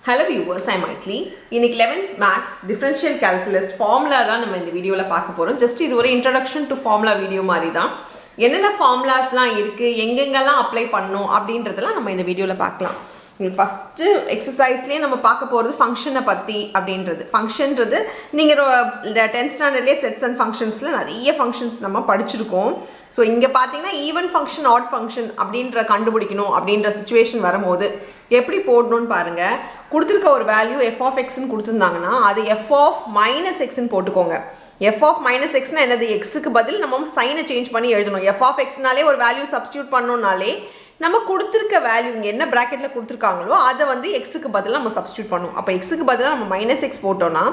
Hello viewers, I am Maithili. In 11th Maths Differential Calculus formula தான் நம்ம இந்த வீடியோல பார்க்க போறோம். Just இது ஒரு introduction to formula video மாதிரி தான். என்னென்ன formulasலாம் இருக்கு, எங்கெங்கெல்லாம் அப்ளை பண்ணனும் அப்படின்றதெல்லாம் நம்ம இந்த வீடியோல பார்க்கலாம். ஃபர்ஸ்ட் எக்ஸசைஸ்லயே நம்ம பார்க்க போறது ஃபங்க்ஷனை பத்தி அப்படின்றது. ஃபங்க்ஷன்றது நீங்க 10th ஸ்டாண்டர்ட்லயே செட்ஸ் அண்ட் ஃபங்க்ஷன்ஸ்ல நிறைய ஃபங்க்ஷன்ஸ் நம்ம படிச்சிருக்கோம். ஸோ இங்க பாத்தீங்கன்னா ஈவன் ஃபங்க்ஷன் ஆட் ஃபங்க்ஷன் அப்படின்ற கண்டுபிடிக்கணும் அப்படின்ற சிச்சுவேஷன் வரும்போது எப்படி போடணும்னு பாருங்க. கொடுத்துருக்க ஒரு வேல்யூ f of x ன்னு கொடுத்துருந்தாங்கன்னா அது f of minus x ன்னு போட்டுக்கோங்க. f of minus x னா என்னது? x-க்கு பதில் நம்ம சைனை சேஞ்ச் பண்ணி எழுதணும். f of x னாலே ஒரு வேல்யூ சப்ஸ்டிடியூட் பண்ணோம்னாலே நம்ம கொடுத்துருக்க வேல்யூ இங்கே என்ன ப்ராக்கெட்டில் கொடுத்துருக்காங்களோ அதை வந்து எக்ஸுக்கு பதிலாக நம்ம சப்ஸ்டியூட் பண்ணுவோம். அப்போ எக்ஸுக்கு பதிலாக நம்ம மைனஸ் எக்ஸ் போட்டோம்னா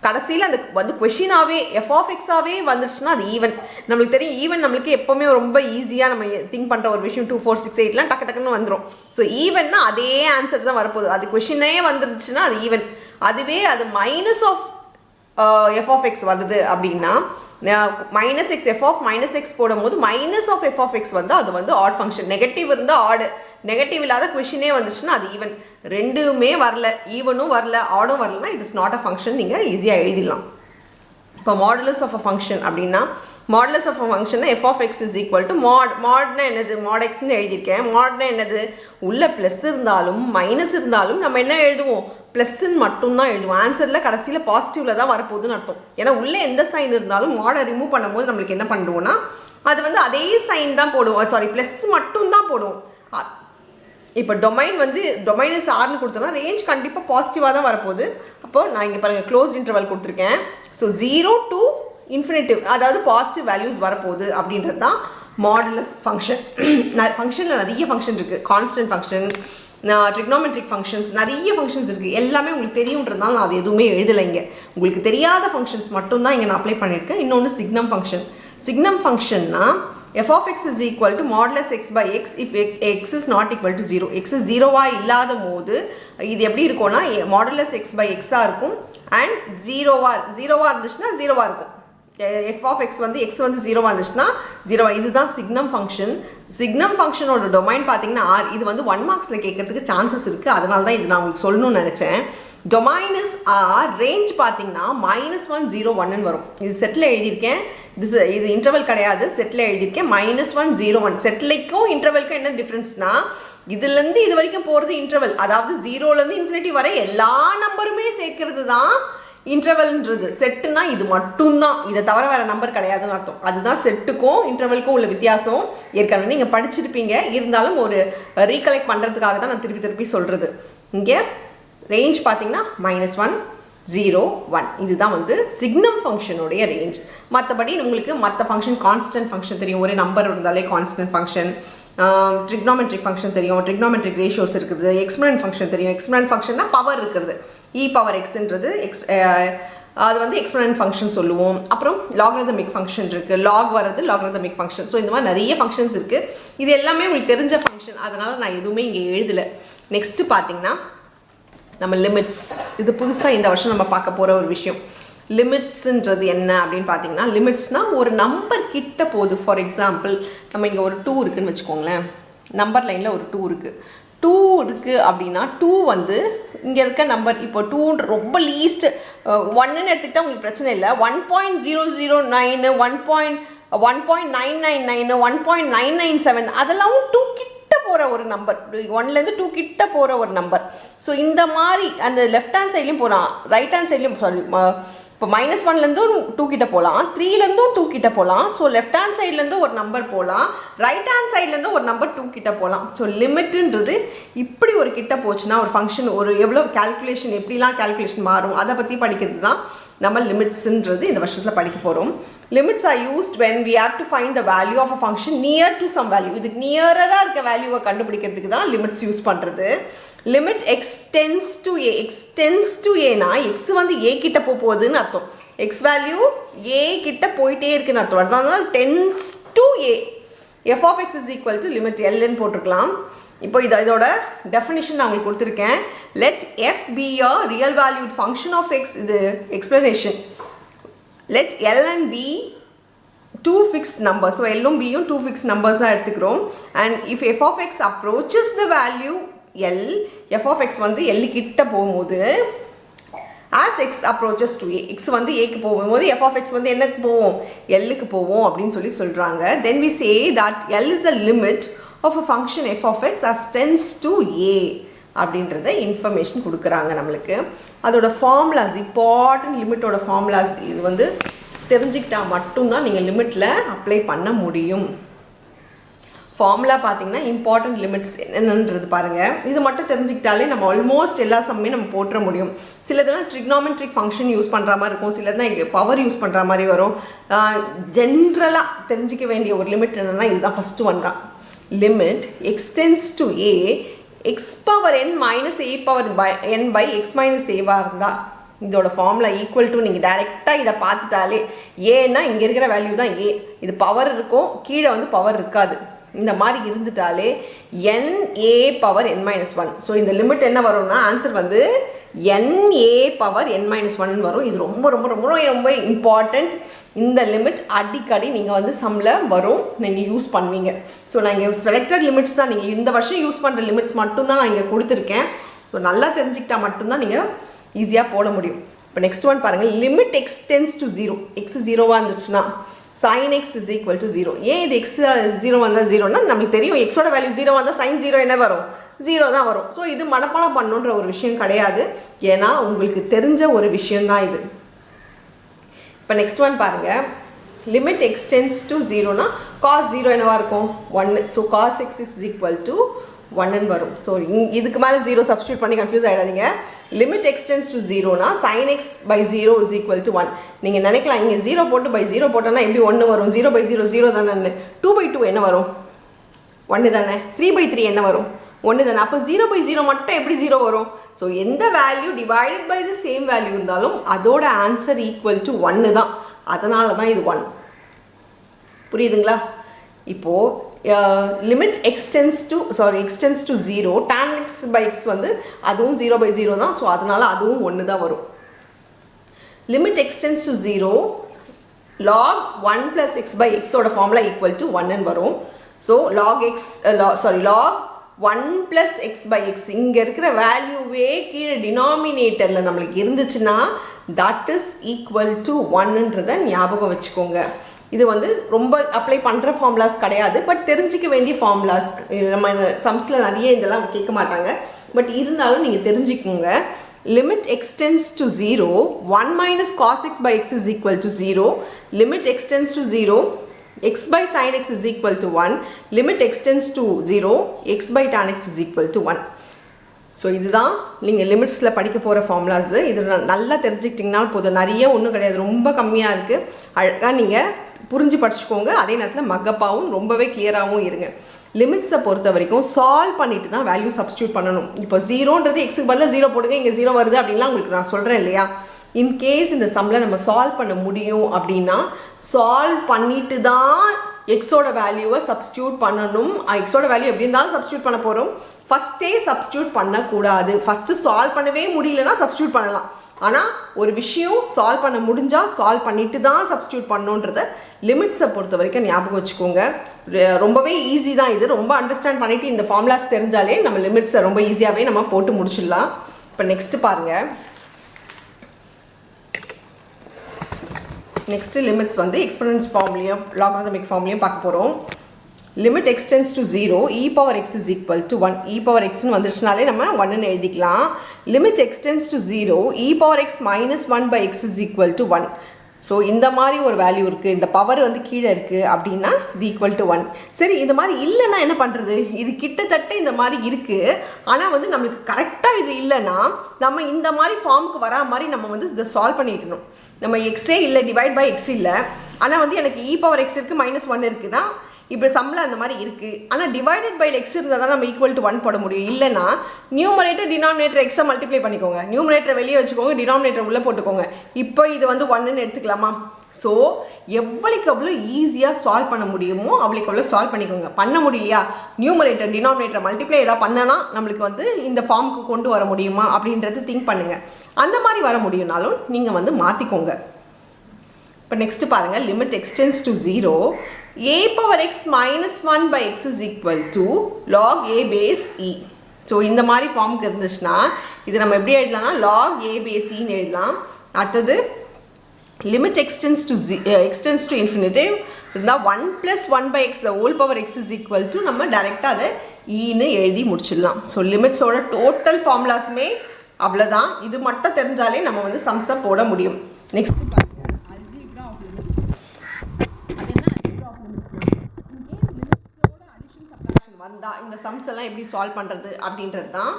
கடைசியில் அந்த வந்து கொஷினாகவே எஃப் ஆஃப் எக்ஸாகவே வந்துடுச்சுன்னா அது ஈவன். நம்மளுக்கு தெரியும் ஈவன் நம்மளுக்கு எப்போவுமே ரொம்ப ஈஸியாக நம்ம திங்க் பண்ணுற ஒரு விஷயம் 2, 4, 6, 8லாம் டக்கு டக்குன்னு வந்துடும். ஸோ ஈவன்னா அதே ஆன்சர் தான் வரப்போகுது. அது கொஷினே வந்துருச்சுன்னா அது ஈவன். அதுவே அது minus of f of x வருது அப்படின்னா minus x f of minus x போடும்போது minus of f of x வந்து அது வந்து ஆட் ஃபங்க்ஷன். நெகட்டிவ் இருந்தால் ஆடு, நெகட்டிவ் இல்லாத கொஷினே வந்துச்சுன்னா அது ஈவன். ரெண்டுமே வரல, ஈவனும் வரல ஆடும் வரலன்னா it is not a function. நீங்கள் ஈஸியாக எழுதிடலாம். இப்போ மாடுலஸ் ஆஃப் அ ஃபங்க்ஷன் அப்படின்னா modulus of a function f of x is equal to மாட்னா என்னது? மாட் எக்ஸ்ன்னு எழுதியிருக்கேன். மாட்னா என்னது? உள்ள ப்ளஸ் இருந்தாலும் மைனஸ் இருந்தாலும் நம்ம என்ன எழுதுவோம்? ப்ளஸ்ன்னு மட்டும்தான் எழுதுவோம். ஆன்சரில் கடைசியில் பாசிட்டிவில் தான் வரப்போகுதுன்னு அர்த்தம். ஏன்னா உள்ளே எந்த சைன் இருந்தாலும் மாடை ரிமூவ் பண்ணும்போது நம்மளுக்கு என்ன பண்ணுவோம்னா அது வந்து அதே சைன் தான் போடுவோம். சாரி, ப்ளஸ் மட்டும் தான் போடுவோம். இப்போ டொமைன் இஸ் ஆர்னு கொடுத்தோம்னா ரேஞ்ச் கண்டிப்பாக பாசிட்டிவாக தான் வரப்போகுது. அப்போ நான் இங்கே பாருங்கள் க்ளோஸ்ட் இன்டர்வல் கொடுத்துருக்கேன். ஸோ 0 to இன்ஃபினிட்டிவ், அதாவது பாசிட்டிவ் வேல்யூஸ் வரப்போகுது அப்படின்றது தான் மாடுலஸ் ஃபங்க்ஷன். ஃபங்க்ஷனில் நிறைய ஃபங்க்ஷன் இருக்குது. கான்ஸ்டன்ட் ஃபங்க்ஷன், ட்ரிக்னோமெட்ரிக் ஃபங்க்ஷன்ஸ், நிறைய ஃபங்க்ஷன்ஸ் இருக்குது. எல்லாமே உங்களுக்கு தெரியுன்றதுனால நான் அது எதுவுமே எழுதலைங்க. உங்களுக்கு தெரியாத ஃபங்க்ஷன்ஸ் மட்டும்தான் இங்கே நான் அப்ளை பண்ணியிருக்கேன். இன்னொன்று சிக்னம் ஃபங்க்ஷன். சிக்னம் ஃபங்க்ஷன்னா f of x is equal to modulus x by x if x is not equal to 0. x is 0வா இல்லாத போது இது எப்படி இருக்கும்னா modulus x by x இருக்கும் அண்ட் 0வா இருந்துச்சுன்னா 0வா இருக்கும். f of x வந்து x வந்து 0வா இருந்துச்சுன்னா 0வா. இதுதான் சிக்னம் ஃபங்க்ஷன். சிக்னம் ஃபங்க்ஷனோட டொமைன் பார்த்தீங்கன்னா R. இது வந்து 1 மார்க்ஸில் கேட்கறதுக்கு சான்சஸ் இருக்குது. அதனால தான் இது நான் உங்களுக்கு சொல்லணும்னு நினச்சேன். Domain is R. ரேஞ்ச் பார்த்தீங்கன்னா -1, 0, 1ன்னு வரும். இது செட்டில் எழுதியிருக்கேன். இது இன்டர்வல் கிடையாது, செட்டில் எழுதியிருக்கேன். -1, 0, 1. செட்டிலைக்கும் இன்டர்வலுக்கும் என்ன டிஃப்ரென்ஸ்னா இதுலேருந்து இது வரைக்கும் போகிறது இன்டர்வல். அதாவது 0லேருந்து இன்ஃபினிட்டி வரை எல்லா நம்பருமே சேர்க்கறது தான் இன்டர்வல்ன்றது. செட்டுனா இது மட்டும்தான், இதை தவிர வேறு நம்பர் கிடையாதுன்னு அர்த்தம். அதுதான் செட்டுக்கும் இன்டர்வலுக்கும் உள்ள வித்தியாசம். ஏற்கனவே நீங்கள் படிச்சிருப்பீங்க, இருந்தாலும் ஒரு ரீகலெக்ட் பண்ணுறதுக்காக தான் நான் திருப்பி சொல்கிறது. இங்கே ரேஞ்ச் பார்த்தீங்கன்னா -1, 0, 1. இதுதான் வந்து சிக்னம் ஃபங்க்ஷனுடைய ரேஞ்ச். மற்றபடி உங்களுக்கு மற்ற ஃபங்க்ஷன் கான்ஸ்டன்ட் ஃபங்க்ஷன் தெரியும். ஒரே நம்பர் இருந்தாலே கான்ஸ்டன்ட் ஃபங்க்ஷன். ட்ரிக்னோமெட்ரிக் ஃபங்க்ஷன் தெரியும். ட்ரிக்னோமெட்ரிக் ரேஷியோஸ் இருக்குது. எக்ஸ்போனன்ட் ஃபங்க்ஷன் தெரியும். எக்ஸ்போனன்ட் ஃபங்க்ஷன்னா பவர் இருக்குது. e பவர் எக்ஸ்ன்றது அது வந்து எக்ஸ்போனன்ட் ஃபங்க்ஷன் சொல்லுவோம். அப்புறம் லாகரிதமிக் ஃபங்க்ஷன் இருக்குது. லாக் வர்றது லாகரிதமிக் ஃபங்க்ஷன். ஸோ இந்த மாதிரி நிறைய ஃபங்க்ஷன்ஸ் இருக்குது. இது எல்லாமே உங்களுக்கு தெரிஞ்ச ஃபங்க்ஷன். அதனால் நான் எதுவுமே இங்கே எழுதலை. நெக்ஸ்ட்டு பார்த்தீங்கன்னா நம்ம லிமிட்ஸ். இது புதுசாக இந்த வருஷம் நம்ம பார்க்க போகிற ஒரு விஷயம். லிமிட்ஸுன்றது என்ன அப்படின்னு பார்த்தீங்கன்னா லிமிட்ஸ்னால் ஒரு நம்பர் கிட்ட போகுது. ஃபார் எக்ஸாம்பிள் நம்ம இங்கே ஒரு 2 இருக்குதுன்னு வச்சுக்கோங்களேன். நம்பர் லைனில் ஒரு 2 இருக்குது. 2 இருக்குது அப்படின்னா 2 வந்து இங்கே இருக்க நம்பர் இப்போ 2 ரொம்ப லீஸ்ட் 1ன்னு எடுத்துக்கிட்டால் உங்களுக்கு பிரச்சனை இல்லை. 1.009, 1.999, 1.997 அதெல்லாம் 2 கிட்ட போகிற ஒரு நம்பர். 1லேருந்து 2 கிட்ட போகிற ஒரு நம்பர். ஸோ இந்த மாதிரி அந்த லெஃப்ட் ஹேண்ட் சைட்லேயும் போகலாம், ரைட் ஹேண்ட் சைட்லேயும். சாரி, இப்போ -1லேருந்தும் 2 கிட்ட போகலாம், 3லேருந்தும் 2 கிட்ட போகலாம். ஸோ லெஃப்ட் ஹேண்ட் சைட்லேருந்து ஒரு நம்பர் போகலாம், ரைட் ஹேண்ட் சைட்லேருந்து ஒரு நம்பர் 2 கிட்ட போகலாம். ஸோ லிமிட்டுன்றது இப்படி ஒரு கிட்ட போச்சுன்னா ஒரு ஃபங்க்ஷன் ஒரு எவ்வளோ கேல்குலேஷன், எப்படிலாம் கேல்குலேஷன் மாறும் அதை பற்றி படிக்கிறது தான் நம்ம லிமிட்ஸுன்றது இந்த வருஷத்தில் படிக்க போகிறோம். Limits are used when we have to find the value of a function near to some value. இதுக்கு நியராக இருக்க வேல்யூவை கண்டுபிடிக்கிறதுக்கு தான் லிமிட்ஸ் யூஸ் பண்ணுறது. Limit X tense to A. X tends to ஏனா எக்ஸ் வந்து ஏ கிட்ட போகுதுன்னு அர்த்தம். எக்ஸ் வேல்யூ ஏ கிட்ட போயிட்டே இருக்குன்னு அர்த்தம். அதனால tends to a. F of x is equal to limit எல்ன்னு போட்டிருக்கலாம். இப்போ இதோட டெஃபினிஷன் நான் உங்களுக்கு கொடுத்துருக்கேன். Let f be a real valued function of x. இது explanation. Let L and be 2 fixed numbers. So L and B 2 fixed numbers are எடுத்துக்கிறோம். And if f of x approaches the value L f of x வந்து L கிட்ட போகும்போது as x approaches to a, x வந்து a க்கு போகும்போது f of x வந்து என்னக்கு போகும், L க்கு போகும் அப்படின்னு சொல்றாங்க. Then we say that L is the limit of a function f of x as tends to a அப்படின்றத இன்ஃபர்மேஷன் கொடுக்குறாங்க நம்மளுக்கு. அதோட ஃபார்முலாஸ், இம்பார்ட்டன்ட் லிமிட்டோட ஃபார்முலாஸ் இது வந்து தெரிஞ்சுக்கிட்டா மட்டும்தான் நீங்கள் லிமிட்டில் அப்ளை பண்ண முடியும். ஃபார்முலா பார்த்தீங்கன்னா இம்பார்ட்டன்ட் லிமிட்ஸ் என்னென்னது பாருங்கள். இது மட்டும் தெரிஞ்சுக்கிட்டாலே நம்ம ஆல்மோஸ்ட் எல்லா சம்மையும் நம்ம போட்டுற முடியும். சிலதெல்லாம் ட்ரிக்னாமெட்ரிக் ஃபங்க்ஷன் யூஸ் பண்ணுற மாதிரி இருக்கும், சிலதெல்லாம் இங்கே பவர் யூஸ் பண்ணுற மாதிரி வரும். ஜென்ரலாக தெரிஞ்சிக்க வேண்டிய ஒரு லிமிட் என்னென்னா இதுதான், ஃபஸ்ட்டு ஒன் தான். Limit x tends to A x power n minus a power n by x minus a இருந்தால் இதோட ஃபார்முலா ஈக்குவல் டு நீங்கள் டைரெக்டாக இதை பார்த்துட்டாலே ஏன்னா இங்கே இருக்கிற வேல்யூ தான் ஏ, இது பவர் இருக்கும், கீழே வந்து பவர் இருக்காது. இந்த மாதிரி இருந்துட்டாலே n a power n minus 1. So இந்த லிமிட் என்ன வரும்னா ஆன்சர் வந்து n a power n minus 1 வரும். இது ரொம்ப ரொம்ப ரொம்ப ரொம்ப இம்பார்ட்டண்ட். இந்த லிமிட் அடிக்கடி நீங்கள் வந்து சம்மில் வரும், நீங்கள் யூஸ் பண்ணுவீங்க. ஸோ நான் இங்கே செலக்டட் லிமிட்ஸ் தான், நீங்கள் இந்த வருஷம் யூஸ் பண்ணுற லிமிட்ஸ் மட்டும்தான் நான் இங்கே கொடுத்துருக்கேன். ஸோ நல்லா தெரிஞ்சுக்கிட்டா மட்டும்தான் நீங்கள் ஈஸியாக போட முடியும். இப்போ நெக்ஸ்ட் ஒன் பாருங்கள். Limit x tends to 0, x 0வாக இருந்துச்சுன்னா sin x is equal to 0. ஏன் இது x 0 வந்தால் 0னா நம்மளுக்கு தெரியும், எக்ஸோட வேல்யூ 0 வந்தால் sin 0 என்ன வரும், 0 தான் வரும். ஸோ இது மனப்பாடம் பண்ணுன்ற ஒரு விஷயம் கிடையாது, ஏன்னா உங்களுக்கு தெரிஞ்ச ஒரு விஷயந்தான் இது. இப்போ நெக்ஸ்ட் ஒன் பாருங்கள். Limit x tends to 0னா cos 0 என்னவா இருக்கும், 1. So cos x is equal to 1 வரும். ஸோ இதுக்கு மேலே 0 சப்ஸ்டியூட் பண்ணி கன்ஃபியூஸ் ஆகிடாதீங்க. லிமிட் x tends to 0னா sin x by 0 is equal to 1. நீங்கள் நினைக்கலாம் இங்கே 0 போட்டு by 0 போட்டோன்னா எப்படி 1 வரும், 0 by 0 0 தானே. 2 by 2 என்ன வரும், 1 தானே. 3 by 3 என்ன வரும், 1 தானே. அப்போ 0 by 0 மட்டும் எப்படி 0 வரும். ஸோ எந்த value divided by the same value இருந்தாலும் அதோட ஆன்சர் ஈக்குவல் டு 1 தான். அதனால தான் இது 1. புரியுதுங்களா? இப்போது limit x tends to 0, tan x by x வந்து அதுவும் 0 by 0 தான். ஸோ அதனால அதுவும் 1 தான் வரும். Limit x tends to 0 log 1 plus x by x ஓட ஃபார்முலா ஈக்குவல் டு 1 வரும். So log 1 plus x by x இங்கே இருக்கிற வேல்யூவே கீழே டினாமினேட்டரில் நம்மளுக்கு இருந்துச்சுன்னா that is equal to 1ன்றதை ஞாபகம் வச்சுக்கோங்க. இது வந்து ரொம்ப அப்ளை பண்ணுற ஃபார்முலாஸ் கிடையாது, பட் தெரிஞ்சிக்க வேண்டிய ஃபார்முலாஸ். நம்ம சம்ஸில் நிறைய இதெல்லாம் கேட்க மாட்டாங்க, பட் இருந்தாலும் நீங்கள் தெரிஞ்சுக்கோங்க. Limit x tends to 0, 1 minus cos x by x is equal to 0. Limit x tends to 0, x by sin x is equal to 1. Limit x tends to 0, x by tan x is equal to 1. So இதுதான் நீங்கள் லிமிட்ஸில் படிக்க போகிற formulas. இது நல்லா தெரிஞ்சுக்கிட்டிங்கன்னா போதும், நிறைய ஒன்றும் கிடையாது, ரொம்ப கம்மியாக இருக்குது. அழகாக நீங்கள் புரிஞ்சு படிச்சுக்கோங்க. அதே நேரத்தில் மக்கப்பாகவும் ரொம்பவே கிளியராகவும் இருங்க. லிமிட்ஸை பொறுத்த வரைக்கும் சால்வ் பண்ணிட்டு தான் வேல்யூ சப்ஸ்டியூட் பண்ணணும். இப்போ 0ன்றது எக்ஸுக்கு பதிலாக 0 போடுங்க, இங்கே 0 வருது அப்படின்லாம் உங்களுக்கு நான் சொல்கிறேன் இல்லையா. இன்கேஸ் இந்த சம்மில் நம்ம சால்வ் பண்ண முடியும் அப்படின்னா சால்வ் பண்ணிட்டு தான் எக்ஸோட வேல்யூவை சப்ஸ்டியூட் பண்ணணும். எக்ஸோட வேல்யூ எப்படி இருந்தாலும் சப்ஸ்டியூட் பண்ண போகிறோம். ஃபஸ்ட்டே சப்ஸ்டியூட் பண்ணக்கூடாது. ஃபஸ்ட்டு சால்வ் பண்ணவே முடியலன்னா சப்ஸ்டியூட் பண்ணலாம். ஆனால் ஒரு விஷயம் சால்வ் பண்ண முடிஞ்சால் சால்வ் பண்ணிட்டு தான் சப்ஸ்டியூட் பண்ணணுன்றத லிமிட்ஸை பொறுத்த வரைக்கும் ஞாபகம் வச்சுக்கோங்க. ரொம்பவே ஈஸி தான் இது. ரொம்ப அண்டர்ஸ்டாண்ட் பண்ணிவிட்டு இந்த ஃபார்முலாஸ் தெரிஞ்சாலே நம்ம லிமிட்ஸை ரொம்ப ஈஸியாகவே நம்ம போட்டு முடிச்சிடலாம். இப்போ நெக்ஸ்ட்டு பாருங்கள். நெக்ஸ்ட்டு லிமிட்ஸ் வந்து எக்ஸ்போனன்ஸ் ஃபார்ம்லேயும் லாகரிதமிக் ஃபார்ம்லேயும் பார்க்க போகிறோம். Limit x tends to 0, e power x is equal to 1. e power x ன்னு வந்துச்சுனாலே நம்ம 1ன்னு எழுதிக்கலாம். Limit x tends to 0, e power x minus 1 by x is equal to 1. So இந்த மாதிரி ஒரு value இருக்குது, இந்த பவர் வந்து கீழே இருக்குது அப்படின்னா இது ஈக்குவல் டு 1. சரி, இந்த மாதிரி இல்லைன்னா என்ன பண்ணுறது? இது கிட்டத்தட்ட இந்த மாதிரி இருக்குது, ஆனால் வந்து நம்மளுக்கு கரெக்டாக இது இல்லைன்னா நம்ம இந்த மாதிரி ஃபார்முக்கு வரா மாதிரி நம்ம வந்து இதை சால்வ் பண்ணிக்கணும். நம்ம எக்ஸே இல்லை, டிவைட் பை எக்ஸ் இல்லை, ஆனால் வந்து எனக்கு e பவர் x இருக்குது, -1 இருக்குன்னா இப்போ சம்மில் அந்த மாதிரி இருக்குது. ஆனால் டிவைடட் பை எக்ஸ் இருந்தால் தான் நம்ம ஈக்குவல் டு 1 போட முடியும். இல்லைனா நியூமரேட்டர் டினாமினேட்டர் எக்ஸை மல்டிப்ளை பண்ணிக்கோங்க, நியூமரேட்டர் வெளியே வச்சுக்கோங்க, டினாமினேட்டர் உள்ளே போட்டுக்கோங்க. இப்போ இது வந்து 1ன்னு எடுத்துக்கலாமா? ஸோ எவ்வளோக்கு எவ்வளோ ஈஸியாக சால்வ் பண்ண முடியுமோ அவ்வளோக்கு எவ்வளோ சால்வ் பண்ணிக்கோங்க. பண்ண முடியலையா, நியூமரேட்டர் டினாமினேட்டர் மல்டிப்ளை ஏதாவது பண்ணனா நம்மளுக்கு வந்து இந்த ஃபார்முக்கு கொண்டு வர முடியுமா அப்படின்றது திங்க் பண்ணுங்கள். அந்த மாதிரி வர முடியும்னாலும் நீங்கள் வந்து மாற்றிக்கோங்க. இப்போ நெக்ஸ்ட் பாருங்கள். Limit x tends to 0, a power x minus 1 by x is equal to log a base e. So இந்த மாதிரி ஃபார்முக்கு இருந்துச்சுன்னா இது நம்ம எப்படி எழுதலாம்னா log a by cன்னு எழுதலாம். அடுத்தது limit extends to infinity இருந்தால் 1 plus 1 by x the whole power x is equal to நம்ம டைரெக்டாக அதை ஈன்னு எழுதி முடிச்சிடலாம். ஸோ லிமிட்ஸோட டோட்டல் ஃபார்முலாஸுமே அவ்வளோதான். இது மட்டும் தெரிஞ்சாலே நம்ம வந்து சம்ஸை போட முடியும். நெக்ஸ்ட் பாருங்க அல்ஜிப்ரா ஆஃப் லிமிட்ஸ். அது என்ன அல்ஜிப்ரா ஆஃப் லிமிட்ஸ்? இன்கேஸ் லிமிட்ஸோட அடிஷன் சப்ட்ராக்ஷன் வந்தால் இந்த சம்ஸ் எல்லாம் எப்படி சால்வ் பண்ணுறது அப்படின்றது தான்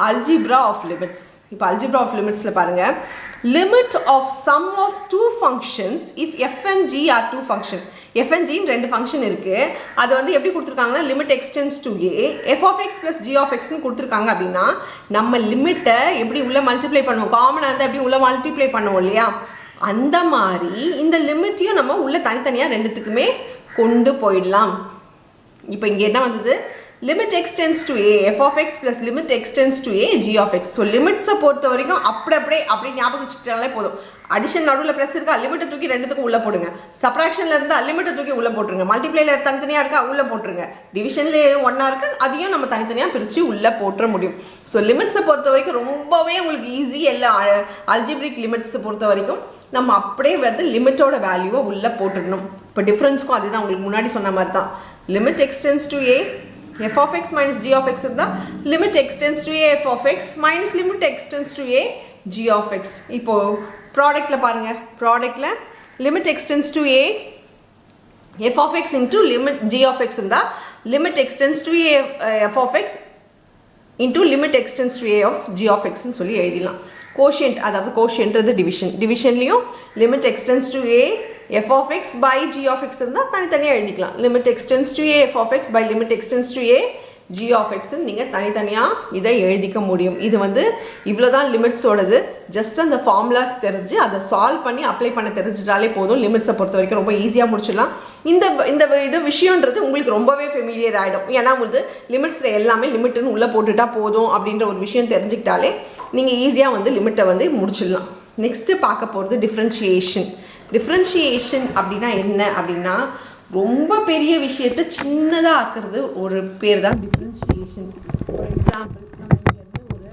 அல்ஜிப்ரா ஆஃப் லிமிட்ஸ். இப்போ அல்ஜிப்ரா ஆஃப் லிமிட்ஸில் பாருங்கள் limit of sum of two functions if f and g are two function. F and ஜின்னு ரெண்டு ஃபங்க்ஷன் இருக்குது. அது வந்து எப்படி கொடுத்துருக்காங்கன்னா limit x tends to a f of x plus g of எக்ஸ்ன்னு கொடுத்துருக்காங்க. அப்படின்னா நம்ம லிமிட்டை எப்படி உள்ளே மல்டிப்ளை பண்ணுவோம், காமனாக இருந்தால் எப்படி உள்ளே மல்டிப்ளை பண்ணுவோம் இல்லையா, அந்த மாதிரி இந்த லிமிட்டையும் நம்ம உள்ளே தனித்தனியாக ரெண்டுத்துக்குமே கொண்டு போயிடலாம். இப்போ இங்கே என்ன வந்தது, limit extends to a f of x plus limit extends to a g of x. So லிமிட்ஸை பொறுத்த வரைக்கும் அப்படி ஞாபகம் வச்சுக்கிட்டாலே போதும். அடிஷன் நடுவில் ப்ளஸ் இருக்கா, லிமிட்டை தூக்கி ரெண்டுத்துக்கும் உள்ளே போடுங்க. சப்ராக்ஷனில் இருந்தால் லிமிட்டை தூக்கி உள்ளே போட்டுருங்க. மல்டிப்ளைல தனித்தனியாக இருக்கா உள்ளே போட்டுருங்க. டிவிஷன்லேயே ஒன்றா இருக்குது, அதையும் நம்ம தனித்தனியாக பிரித்து உள்ளே போட்டுற முடியும். ஸோ லிமிட்ஸை பொறுத்த வரைக்கும் ரொம்பவே உங்களுக்கு ஈஸி. எல்லா அல்ஜிப்ரிக் லிமிட்ஸை பொறுத்த வரைக்கும் நம்ம அப்படியே வந்து லிமிட்டோட வேல்யூவை உள்ளே போட்டுடணும். இப்போ டிஃப்ரென்ஸ்க்கும் அதுதான் உங்களுக்கு முன்னாடி சொன்ன மாதிரி தான். Limit x tends to a f of x minus g of x இருந்தால் limit extends to a f of x minus limit extends to a g of x. இப்போ ப்ராடக்டில் பாருங்கள், ப்ராடக்டில் limit extends to a f of x into limit g of x இருந்தால் limit extends to a f of x into limit extends to a of g of x ன்னு சொல்லி எழுதிடலாம். Quotient, அதாவது கோஷியன்ட்றது டிவிஷன்லேயும் limit extends to a f of x by g of x இருந்தால் தனித்தனியாக எழுதிக்கலாம். limit extends to a f of x by limit extends to a g of x நீங்கள் தனித்தனியாக இதை எழுதிக்க முடியும். இது வந்து இவ்வளோதான் லிமிட்ஸோடது. ஜஸ்ட் அந்த ஃபார்முலாஸ் தெரிஞ்சு அதை சால்வ் பண்ணி அப்ளை பண்ண தெரிஞ்சிட்டாலே போதும். லிமிட்ஸை பொறுத்த வரைக்கும் ரொம்ப ஈஸியாக முடிச்சிடலாம். இந்த விஷயன்றது உங்களுக்கு ரொம்பவே ஃபெமிலியர் ஆகிடும். ஏன்னா வந்து லிமிட்ஸில் எல்லாமே லிமிட்டுன்னு உள்ளே போட்டுட்டா போதும் அப்படின்ற ஒரு விஷயம் தெரிஞ்சுக்கிட்டாலே நீங்கள் ஈஸியாக வந்து லிமிட்டை வந்து முடிச்சிடலாம். நெக்ஸ்ட்டு பார்க்க போகிறது டிஃப்ரென்ஷியேஷன். டிஃப்ரென்ஷியேஷன் அப்படின்னா என்ன அப்படின்னா ரொம்ப பெரிய விஷயத்தை சின்னதாக ஆக்குறது ஒரு பேர் தான் டிஃப்ரென்ஷியேஷன். ஃபார் எக்ஸாம்பிள் நம்ம இங்கேருந்து ஒரு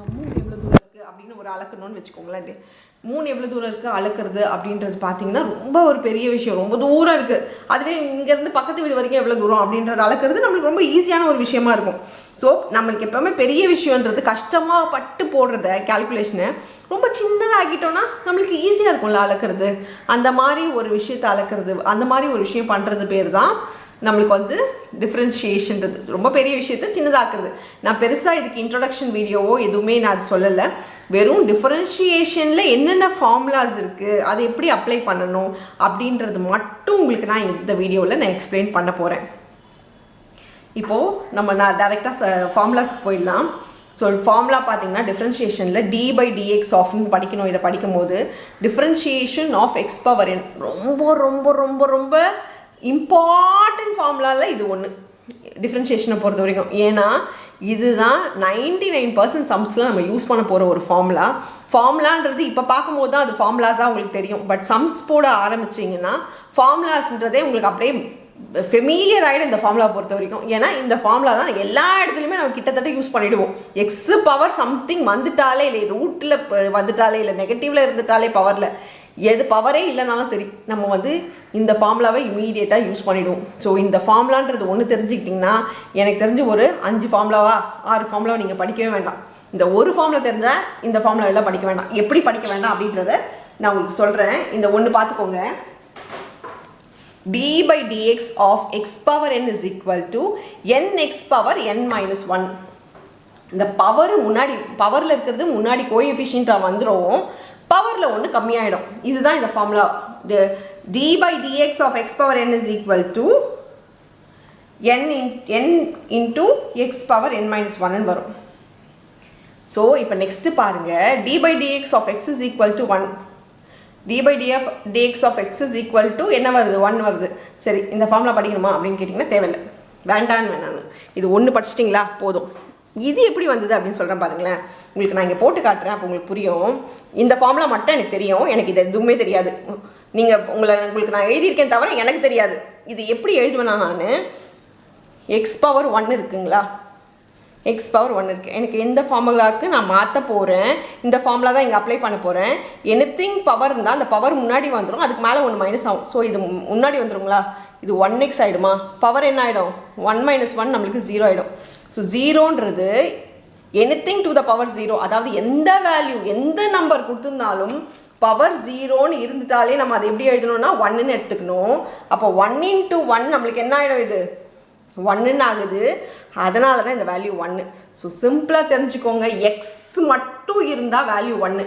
3 எவ்வளோ தூரம் இருக்குது அப்படின்னு ஒரு அளக்கணும்னு வச்சுக்கோங்களேன். 3 எவ்வளோ தூரம் இருக்குது அளக்கிறது அப்படின்றது பார்த்தீங்கன்னா ரொம்ப ஒரு பெரிய விஷயம். ரொம்ப தூரம் இருக்குது. அதுவே இங்கேருந்து பக்கத்து வீடு வரைக்கும் எவ்வளோ தூரம் அப்படின்றது அளக்கிறது நம்மளுக்கு ரொம்ப ஈஸியான ஒரு விஷயமா இருக்கும். ஸோ நம்மளுக்கு எப்போவுமே பெரிய விஷயன்றது கஷ்டமாக பட்டு போடுறத கால்குலேஷனை ரொம்ப சின்னதாகிட்டோன்னா நம்மளுக்கு ஈஸியாக இருக்கும்ல அளக்கிறது. அந்த மாதிரி ஒரு விஷயத்தை அளக்கிறது, அந்த மாதிரி ஒரு விஷயம் பண்ணுறது பேர் தான் நம்மளுக்கு வந்து டிஃப்ரென்ஷியேஷன்றது. ரொம்ப பெரிய விஷயத்தை சின்னதாக்குறது. நான் பெருசாக இதுக்கு இன்ட்ரொடக்ஷன் வீடியோவோ எதுவுமே நான் சொல்லலை. வெறும் டிஃப்ரென்ஷியேஷனில் என்னென்ன ஃபார்முலாஸ் இருக்குது, அதை எப்படி அப்ளை பண்ணணும் அப்படின்றது மட்டும் உங்களுக்கு நான் இந்த வீடியோவில் நான் எக்ஸ்பிளைன் பண்ண போகிறேன். இப்போது நான் டைரெக்டாக ஃபார்முலாஸ்க்கு போயிடலாம். ஸோ ஃபார்முலா பார்த்தீங்கன்னா டிஃப்ரென்ஷியேஷனில் டி பை டிஎக்ஸ் ஆஃப்னு படிக்கணும். இதை படிக்கும்போது differentiation of X power n ரொம்ப ரொம்ப ரொம்ப ரொம்ப இம்பார்ட்டன்ட் ஃபார்முலாவில் இது ஒன்று டிஃப்ரென்ஷியேஷனை பொறுத்த வரைக்கும். ஏன்னா இதுதான் 99% சம்ஸில் நம்ம யூஸ் பண்ண போகிற ஒரு ஃபார்முலான்றது இப்போ பார்க்கும்போது தான் அது ஃபார்முலாஸாக உங்களுக்கு தெரியும். பட் சம்ஸ் போட ஆரம்பிச்சிங்கன்னா ஃபார்முலாஸ்ன்றதே உங்களுக்கு அப்படியே ஃபெமிலியர் ஆகிடும் இந்த ஃபார்முலா பொறுத்த வரைக்கும். ஏன்னா இந்த ஃபார்முலா தான் எல்லா இடத்துலையுமே நம்ம கிட்டத்தட்ட யூஸ் பண்ணிவிடுவோம். எக்ஸ் பவர் சம்திங் வந்துட்டாலே, இல்லை ரூட்டில் வந்துட்டாலே, இல்லை நெகட்டிவில் இருந்துட்டாலே, பவரில் எது பவரே இல்லைனாலும் சரி நம்ம வந்து இந்த ஃபார்முலாவை இமீடியட்டாக யூஸ் பண்ணிவிடுவோம். ஸோ இந்த ஃபார்முலான்றது ஒன்று தெரிஞ்சுக்கிட்டிங்கன்னா எனக்கு தெரிஞ்சு ஒரு 5 ஃபார்முலாவா 6 ஃபார்முலாவை நீங்கள் படிக்கவே வேண்டாம். இந்த ஒரு ஃபார்முலா தெரிஞ்சால் இந்த ஃபார்முலா எல்லாம் படிக்க வேண்டாம். எப்படி படிக்க வேண்டாம் அப்படின்றத நான் உங்களுக்கு சொல்கிறேன். இந்த ஒன்று பார்த்துக்கோங்க. d by dx of x power n is equal to nx power n minus 1. இந்த பவர் முன்னாடி பவரில் இருக்கிறது முன்னாடி கோஎஃபிஷியன்ட்டாக வந்துடும், பவரில் ஒன்று கம்மியாயிடும். இதுதான் இந்த formula. d by dx of x power n is equal to n into x power n minus 1 வரும். ஸோ இப்போ நெக்ஸ்ட்டு பாருங்கள், d by dx of x is equal to 1. d by dx of x is equal to என்ன வருது, 1 வருது. சரி, இந்த formula படிக்கணுமா அப்படின்னு கேட்டிங்கன்னா தேவையில்லை, வேண்டான்னு. இது ஒன்று படிச்சிட்டிங்களா போதும். இது எப்படி வந்தது அப்படின்னு சொல்கிறேன் பாருங்களேன். உங்களுக்கு நான் இங்கே போட்டு காட்டுறேன், அப்போ உங்களுக்கு புரியும். இந்த ஃபார்முலா மட்டும் எனக்கு தெரியும், எனக்கு இது எதுவுமே தெரியாது. உங்களுக்கு நான் எழுதியிருக்கேன் தவிர எனக்கு தெரியாது. இது எப்படி எழுதுவேன்னா, நான் x பவர் 1 இருக்குங்களா, எக்ஸ் பவர் 1 இருக்குது. எனக்கு எந்த ஃபார்முலாவுக்கு நான் மாற்ற போகிறேன், இந்த ஃபார்முலா தான் இங்கே அப்ளை பண்ண போகிறேன். எனிதிங் பவர் இருந்தால் அந்த பவர் முன்னாடி வந்துடும், அதுக்கு மேலே 1 மைனஸ் ஆகும். ஸோ இது முன்னாடி வந்துடுங்களா, இது 1x ஆகிடுமா, பவர் என்ன ஆகிடும் 1 மைனஸ் 1 நம்மளுக்கு 0 ஆகிடும். ஸோ 0ன்றது எனிதிங் டு த பவர் 0, அதாவது எந்த வேல்யூ எந்த நம்பர் கொடுத்துருந்தாலும் பவர் 0ன்னு இருந்துட்டாலே நம்ம அதை எப்படி எழுதணும்னா 1ன்னு எடுத்துக்கணும். அப்போ 1 into 1 நம்மளுக்கு என்ன ஆகிடும், இது 1ன்னு ஆகுது. அதனால தான் இந்த வேல்யூ 1. ஸோ சிம்பிளாக தெரிஞ்சுக்கோங்க, எக்ஸ் மட்டும் இருந்தால் வேல்யூ 1,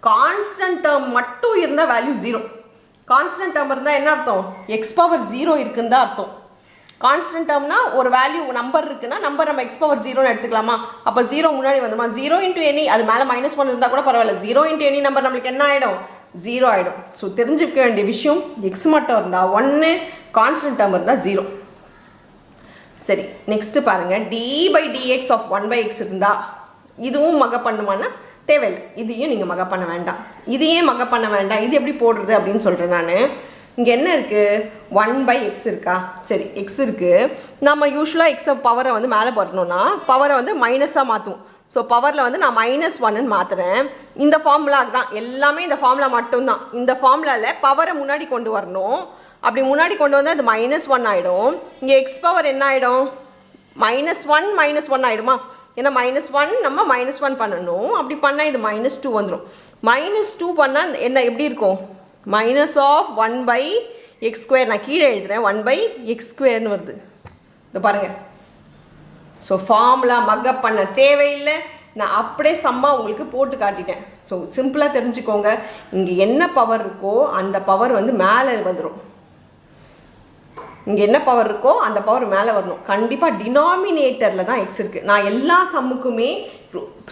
கான்ஸ்டன்ட் டேர்ம் மட்டும் இருந்தால் வேல்யூ 0. கான்ஸ்டன்ட் டேர்ம் இருந்தால் என்ன அர்த்தம், எக்ஸ் பவர் 0 இருக்குன்னு தான் அர்த்தம். கான்ஸ்டன்ட் டேர்ம்னா ஒரு வேல்யூ நம்பர் இருக்குன்னா நம்பர் நம்ம எக்ஸ் பவர் 0ன்னு எடுத்துக்கலாமா, அப்போ 0 முன்னாடி வந்துமா, 0 into any, அது மேலே -1 இருந்தால் கூட பரவாயில்ல, 0 into any நம்பர் நம்மளுக்கு என்ன ஆகிடும் 0 ஆகிடும். ஸோ தெரிஞ்சுக்க வேண்டிய விஷயம், எக்ஸ் மட்டும் இருந்தால் 1, கான்ஸ்டன்ட் டேர்ம் இருந்தால் 0. சரி, நெக்ஸ்ட்டு பாருங்கள், d/dx of 1/x இருந்தால் இதுவும் மக பண்ணுமானா தேவையில்லை, இதையும் நீங்கள் மக பண்ண வேண்டாம். இதையே மக பண்ண வேண்டாம், இது எப்படி போடுறது அப்படின்னு சொல்கிறேன் நான். இங்கே என்ன இருக்குது, 1/x இருக்கா, சரி எக்ஸ் இருக்குது. நம்ம யூஸ்வலாக எக்ஸை பவரை வந்து மேலே போடணும்னா பவரை வந்து மைனஸாக மாற்றுவோம். ஸோ பவரில் வந்து நான் -1ன்னு மாற்றுறேன். இந்த ஃபார்முலாக்கு தான் எல்லாமே, இந்த ஃபார்முலா மட்டும்தான். இந்த ஃபார்முலாவில் பவரை முன்னாடி கொண்டு வரணும். அப்படி முன்னாடி கொண்டு வந்தால் அது -1 ஆகிடும். இங்கே எக்ஸ் பவர் என்ன ஆகிடும், -1 ஆகிடுமா, ஏன்னா -1 நம்ம -1 பண்ணணும். அப்படி பண்ணால் இது -2 வந்துடும். -2 பண்ணால் என்ன எப்படி இருக்கும், -1/x². நான் கீழே எழுதுறேன், 1/x²ன்னு வருது. இது பாருங்கள். ஸோ ஃபார்முலா மக்கப் பண்ண தேவையில்லை, நான் அப்படியே சம்மா உங்களுக்கு போட்டு காட்டிட்டேன். ஸோ சிம்பிளாக தெரிஞ்சுக்கோங்க, இங்கே என்ன பவர் இருக்கோ அந்த பவர் வந்து மேலே வந்துடும். இங்கே என்ன பவர் இருக்கோ அந்த பவர் மேலே வரணும். கண்டிப்பாக டினாமினேட்டரில் தான் எக்ஸ் இருக்குது. நான் எல்லா சம்முக்குமே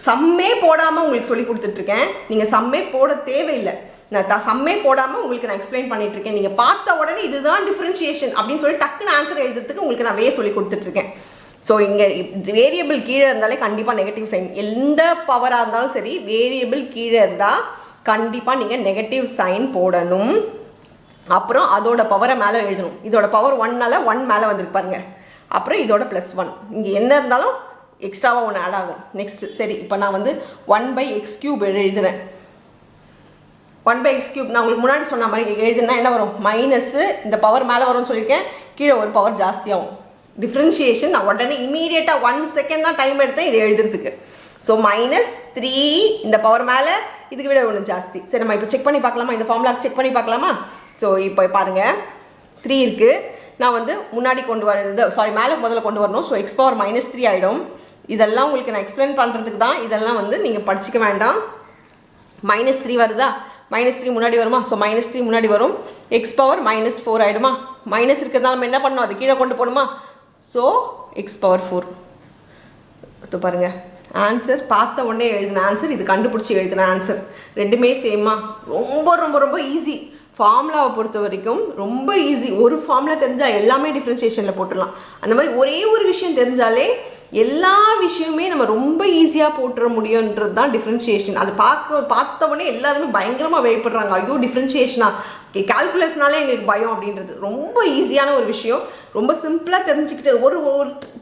சம்மே போடாமல் உங்களுக்கு சொல்லி கொடுத்துட்ருக்கேன். நீங்கள் சம்மே போட தேவையில்லை, நான் சம்மே போடாமல் உங்களுக்கு நான் எக்ஸ்பிளைன் பண்ணிகிட்ருக்கேன். நீங்கள் பார்த்த உடனே இதுதான் டிஃப்ரென்ஷியேஷன் அப்படின்னு சொல்லி டக்குன்னு ஆன்சர் எழுதுறதுக்கு உங்களுக்கு நான் சொல்லி கொடுத்துட்ருக்கேன். ஸோ இங்கே வேரியபிள் கீழே இருந்தாலே கண்டிப்பாக நெகட்டிவ் சைன், எந்த பவராக இருந்தாலும் சரி வேரியபிள் கீழே இருந்தால் கண்டிப்பாக நீங்கள் நெகட்டிவ் சைன் போடணும். அப்புறம் அதோட பவரை மேலே எழுதணும். இதோட பவர் 1னால 1 மேலே வந்துருக்கு பாருங்க. அப்புறம் இதோட +1, இங்கே என்ன இருந்தாலும் எக்ஸ்ட்ராவாக 1 ஆட் ஆகும். நெக்ஸ்ட்டு சரி, இப்போ நான் வந்து 1/x³ எழுதுறேன். 1/x³ நான் உங்களுக்கு முன்னாடி சொன்ன மாதிரி எழுதுனா என்ன வரும், மைனஸு, இந்த பவர் மேலே வரும்னு சொல்லியிருக்கேன், கீழே ஒரு பவர் ஜாஸ்தியாகும். டிஃப்ரென்ஷியேஷன் நான் உடனே இமீடியட்டாக 1 செகண்ட் தான் டைம் எடுத்தேன் இது எழுதுறதுக்கு. ஸோ -3 இந்த பவர் மேலே இதுக்கு விட 1 ஜாஸ்தி. சரி, நம்ம இப்போ செக் பண்ணி பார்க்கலாமா, இந்த ஃபார்முலாக்கு செக் பண்ணி பார்க்கலாமா. ஸோ இப்போ பாருங்கள், 3 இருக்குது. நான் வந்து முன்னாடி கொண்டு வரது, சாரி மேலே முதல்ல கொண்டு வரணும். ஸோ x பவர் -3 ஆகிடும். இதெல்லாம் உங்களுக்கு நான் எக்ஸ்பிளைன் பண்ணுறதுக்கு தான், இதெல்லாம் வந்து நீங்கள் படிச்சிக்க வேண்டாம். -3 வருதா, -3 முன்னாடி வருமா, ஸோ -3 முன்னாடி வரும். x பவர் -4 ஆகிடுமா, மைனஸ் இருக்கிறதுனால நம்ம என்ன பண்ணணும், அது கீழே கொண்டு போகணுமா. So x power 4. இது பாருங்கள், ஆன்சர் பார்த்த உடனே எழுதின ஆன்சர், இது கண்டுபிடிச்சி எழுதின ஆன்சர், ரெண்டுமே சேமா. ரொம்ப ரொம்ப ரொம்ப ஈஸி. ஃபார்முலாவை பொறுத்த வரைக்கும் ரொம்ப ஈஸி. ஒரு ஃபார்முலா தெரிஞ்சால் எல்லாமே டிஃப்ரென்ஷியேஷனில் போட்டுடலாம். அந்த மாதிரி ஒரே ஒரு விஷயம் தெரிஞ்சாலே எல்லா விஷயமே நம்ம ரொம்ப ஈஸியாக போட்டுற முடியுன்றது தான் டிஃப்ரென்ஷியேஷன். அது பார்த்த உடனே எல்லாருமே பயங்கரமாக பயப்படுறாங்க, ஐயோ டிஃப்ரென்ஷியேஷனா, கால்குலஸ்னாலே எங்களுக்கு பயம் அப்படின்றது. ரொம்ப ஈஸியான ஒரு விஷயம், ரொம்ப சிம்பிளாக தெரிஞ்சுக்கிட்டு ஒரு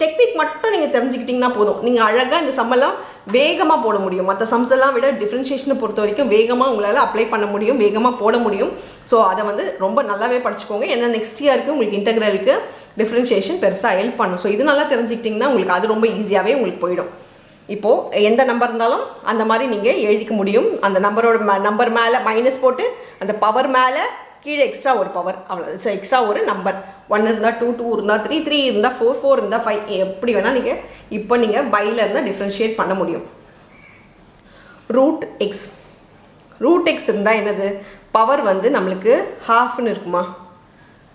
டெக்னிக் மட்டும் நீங்கள் தெரிஞ்சுக்கிட்டிங்கன்னா போதும், நீங்கள் அழகாக இந்த சம்மெல்லாம் வேகமாக போட முடியும். மற்ற சம்ஸ் எல்லாம் விட டிஃப்ரென்ஷியேஷனை பொறுத்த வரைக்கும் வேகமாக உங்களால் அப்ளை பண்ண முடியும், வேகமாக போட முடியும். ஸோ அதை வந்து ரொம்ப நல்லாவே படிச்சுக்கோங்க. ஏன்னா நெக்ஸ்ட் இயருக்கு உங்களுக்கு இன்டெக்ரலுக்கு டிஃப்ரென்ஷியேஷன் பெருசாக ஹெல்ப் பண்ணும். ஸோ இது நல்லா தெரிஞ்சுக்கிட்டிங்கன்னா உங்களுக்கு அது ரொம்ப ஈஸியாகவே உங்களுக்கு போயிடும். இப்போது எந்த நம்பர் இருந்தாலும் அந்த மாதிரி நீங்கள் எழுதிக்க முடியும். அந்த நம்பர் மேலே மைனஸ் போட்டு அந்த பவர் மேலே கீழே எக்ஸ்ட்ரா ஒரு பவர், அவ்வளோ. ஸோ எக்ஸ்ட்ரா ஒரு நம்பர், 1 இருந்தால் 2, 2 இருந்தால் 3, 3 இருந்தால் 4, 4 இருந்தால் 5, எப்படி வேணால் நீங்கள் இப்போ நீங்கள் பையில் இருந்தால் டிஃப்ரென்ஷியேட் பண்ண முடியும். √x இருந்தால் என்னது, பவர் வந்து நம்மளுக்கு ஹாஃப்னு இருக்குமா.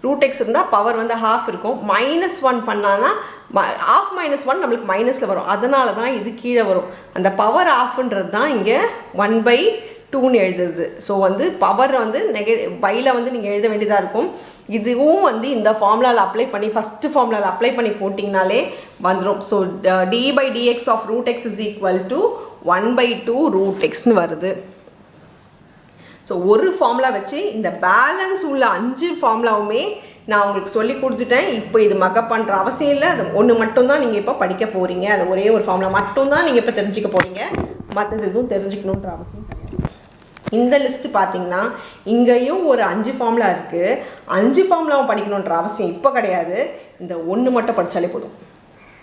√x இருந்தால் பவர் வந்து ஹாஃப் இருக்கும். -1 பண்ணான்னா ஆஃப் -1 நம்மளுக்கு மைனஸில் வரும், அதனால தான் இது கீழே வரும். அந்த பவர் ஆஃப்ன்றது தான் இங்கே 1/2ன்னு எழுதுறது. ஸோ வந்து பவர் வந்து பையில் வந்து நீங்கள் எழுத வேண்டியதாக இருக்கும். இதுவும் வந்து இந்த ஃபார்முலாவில் அப்ளை பண்ணி, ஃபஸ்ட்டு ஃபார்முலாவில் அப்ளை பண்ணி போட்டிங்கனாலே வந்துடும். So d/dx of √x is equal to 1/2 வருது. ஸோ ஒரு ஃபார்முலா வச்சு இந்த பேலன்ஸ் உள்ள 5 ஃபார்முலாவுமே நான் உங்களுக்கு சொல்லி கொடுத்துட்டேன். இப்போ இது மக்கப் பண்ணுற அவசியம் இல்லை. அது ஒன்று மட்டும்தான் நீங்கள் இப்போ படிக்க போகிறீங்க. அது ஒரே ஒரு ஃபார்முலா மட்டும்தான் நீங்கள் இப்போ தெரிஞ்சுக்க போகிறீங்க. மற்றது எதுவும் தெரிஞ்சுக்கணுன்ற அவசியம் கிடையாது. இந்த லிஸ்ட்டு பார்த்தீங்கன்னா இங்கேயும் ஒரு 5 ஃபார்முலா இருக்குது. 5 ஃபார்முலாவும் படிக்கணுன்ற அவசியம் இப்போ கிடையாது. இந்த ஒன்று மட்டும் படித்தாலே போதும்.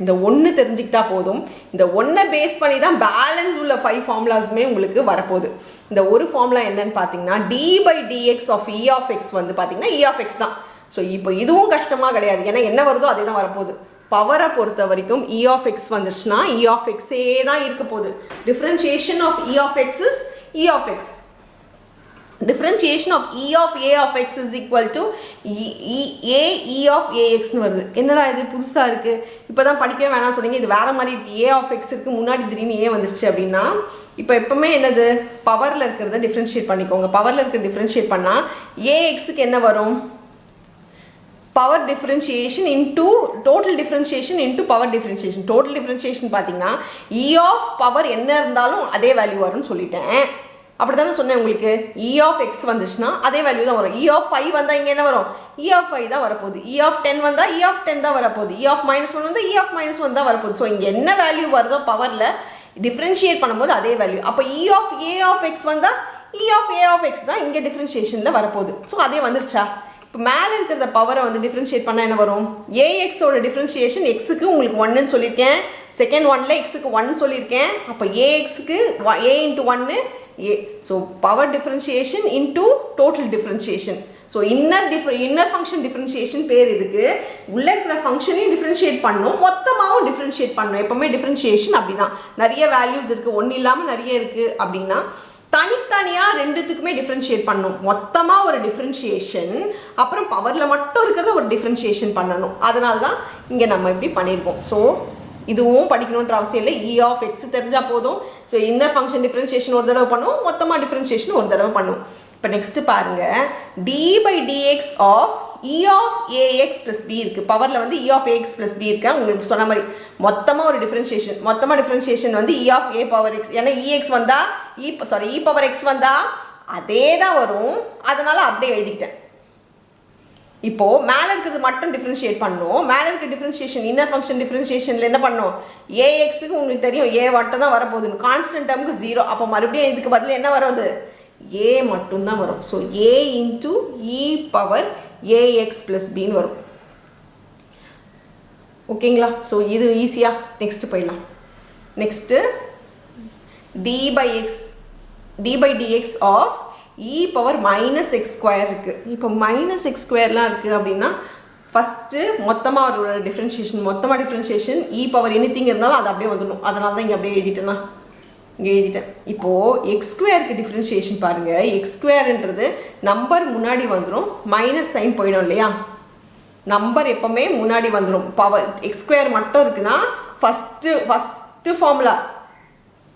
இந்த ஒன்று தெரிஞ்சுக்கிட்டா போதும். இந்த ஒன்றை பேஸ் பண்ணி தான் பேலன்ஸ் உள்ள 5 ஃபார்முலாஸுமே உங்களுக்கு வரப்போகுது. இந்த ஒரு ஃபார்முலா என்னன்னு பார்த்தீங்கன்னா d/dx of e of x வந்து பார்த்தீங்கன்னா e ஆஃப் எக்ஸ் தான். ஸோ இப்போ இதுவும் கஷ்டமாக கிடையாது. ஏன்னா என்ன வருதோ அதே தான் வரப்போகுது. பவரை பொறுத்த வரைக்கும் e ஆஃப் எக்ஸ் வந்துச்சுன்னா e ஆஃப் எக்ஸே தான் இருக்க போகுது. Differentiation of e of x is e of x. Differentiation of e of a of x is equal to e of ax னு வருது. என்னடா இது புதுசா இருக்கு, இப்பதான் படிக்கவே வேணாம் சொன்னீங்க, இது வேற மாதிரி இருக்கு. a of x இருக்கு, முன்னாடி திடீர்னு a வந்துருச்சு அப்படின்னா இப்போ எப்பவுமே என்னது பவர்ல இருக்கிறத டிஃபரன்ஷியேட் பண்ணிக்கோங்க. பவர்ல இருக்க டிஃபரன்ஷியேட் பண்ணா ax-க்கு என்ன வரும்? Power differentiation into total differentiation into power differentiation. Total differentiation பார்த்தீங்கன்னா e ஆஃப் பவர் என்ன இருந்தாலும் அதே வேல்யூ வரும்னு சொல்லிட்டேன். அப்படி தானே சொன்னேன் உங்களுக்கு. e ஆஃப் எக்ஸ் வந்துச்சுன்னா அதே வேல்யூ தான் வரும். e ஆஃப் 5 வந்தால் இங்கே என்ன வரும்? e ஆஃப் 5 தான் வரப்போகுது. e ஆஃப் 10 வந்தால் e ஆஃப் 10 தான் வரப்போகுது. e ஆஃப் -1 வந்தால் e ஆஃப் -1 தான் வரப்போகுது. ஸோ இங்கே என்ன வேல்யூ வருதோ பவரில் டிஃப்ரென்ஷியேட் பண்ணும்போது அதே வேல்யூ. அப்போ e of a of x வந்தால் e of a of x தான் இங்கே டிஃப்ரென்ஷியேஷனில் வரப்போகுது. ஸோ அதே வந்துருச்சா? இப்போ மேலே இருக்கிற பவரை வந்து டிஃப்ரென்ஷியேட் பண்ணால் என்ன வரும்? ax-ஓட டிஃப்ரென்ஷியேஷன் எக்ஸுக்கு உங்களுக்கு 1ன்னு சொல்லியிருக்கேன். செகண்ட் 1ல எக்ஸுக்கு 1 சொல்லியிருக்கேன். அப்போ ax-க்கு a into 1 a. So power differentiation into total differentiation. So inner function differentiation பேர் இதுக்கு. உள்ள இருக்கிற ஃபங்க்ஷனையும் டிஃபரன்ஷியேட் பண்ணணும், மொத்தமாகவும் டிஃபரன்ஷியேட் பண்ணணும். எப்பவுமே டிஃபரன்ஷியேஷன் அப்படிதான். நிறைய வேல்யூஸ் இருக்கு, ஒன்று இல்லாமல் நிறைய இருக்கு அப்படின்னா தனித்தனியாக ரெண்டுத்துக்குமே டிஃபரன்ஷியேட் பண்ணணும். மொத்தமாக ஒரு டிஃபரன்ஷியேஷன், அப்புறம் பவரில் மட்டும் இருக்கிறத ஒரு டிஃபரன்ஷியேஷன் பண்ணணும். அதனால தான் இங்கே நம்ம இப்படி பண்ணியிருக்கோம். ஸோ இதுவும் படிக்கணுன்ற அவசியம் இல்லை. e ஆஃப் எக்ஸ் தெரிஞ்சால் போதும். ஸோ இன்னர் ஃபங்க்ஷன் டிஃபரன்ஷியேஷன் ஒரு தடவை பண்ணுவோம், மொத்தமாக டிஃபரன்ஷியேஷன் ஒரு தடவை பண்ணுவோம். இப்போ நெக்ஸ்ட் பாருங்க, d/dx of e of ax plus b இருக்கு. பவரில் வந்து e of ax plus b இருக்கா உங்களுக்கு சொன்ன மாதிரி மொத்தமாக ஒரு டிஃபரன்ஷியேஷன். மொத்தமாக டிஃபரன்ஷியேஷன் வந்து e of a power x. ஏன்னா ex வந்தா e பவர் x வந்தா அதே தான் வரும். அதனால அப்படியே எழுதிக்கிட்டேன். இப்போ மேலே இருக்கிறது மட்டும் டிஃபரன்ஷியேட் பண்ணணும். மேலே இருக்க டிஃபரன்ஷியேஷன் இன்னர் ஃபங்க்ஷன் டிஃபரன்ஷியேஷனில் என்ன பண்ணணும்? ax-க்கு உங்களுக்கு தெரியும் a மட்டும் தான் வரப்போகுதுன்னு. கான்ஸ்டன்ட் டேர்முக்கு 0. அப்போ மறுபடியும் இதுக்கு பதில் என்ன வருது? a மட்டும் தான் வரும். So a into e power ax plus பின்னு வரும். ஓகேங்களா? ஸோ இது ஈஸியாக நெக்ஸ்ட் போயிடலாம். Next d/dx of e power -x² இருக்குது. இப்போ -x²லாம் இருக்குது அப்படின்னா ஃபஸ்ட்டு மொத்தமாக ஒரு டிஃப்ரென்ஷியேஷன், மொத்தமாக டிஃப்ரென்ஷியேஷன் e பவர் எனிதிங் இருந்தாலும் அது அப்படியே வந்துடும். அதனால தான் இங்கே அப்படியே எழுதிட்டேன்னா இங்கே எழுதிட்டேன். இப்போது x²க்கு டிஃப்ரென்ஷியேஷன் பாருங்கள். x²ன்றது நம்பர் முன்னாடி வந்துடும், மைனஸ் சைன் போயிடும் இல்லையா? நம்பர் எப்போவுமே முன்னாடி வந்துடும். பவர் x² மட்டும் இருக்குன்னா first formula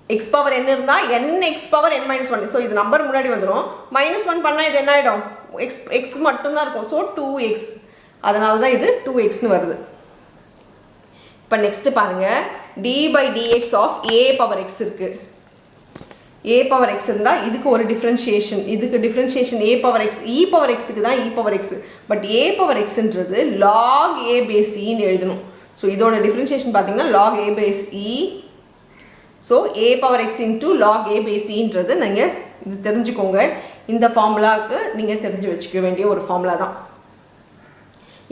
x power n இருந்தால் nx பவர் n - 1. ஸோ இது நம்பர் முன்னாடி வந்துடும். -1 பண்ணால் இது என்ன ஆகிடும்? x மட்டும்தான் இருக்கும். So 2x. அதனால தான் இது 2xன்னு வருது. இப்போ நெக்ஸ்ட்டு பாருங்கள், d/dx of a power x இருக்குது. a பவர் x இருந்தால் இதுக்கு ஒரு டிஃப்ரென்ஷியேஷன். இதுக்கு differentiation a power x, e power x-க்கு தான் e power x. But a power x-ன்றது log a base e-ன்னு எழுதணும். ஸோ இதோட டிஃப்ரென்ஷியேஷன் பார்த்தீங்கன்னா log a base e. So a power x into log a base e-ன்றது நீங்கள் இது தெரிஞ்சுக்கோங்க. இந்த ஃபார்முலாவுக்கு நீங்கள் தெரிஞ்சு வச்சுக்க வேண்டிய ஒரு ஃபார்முலா தான்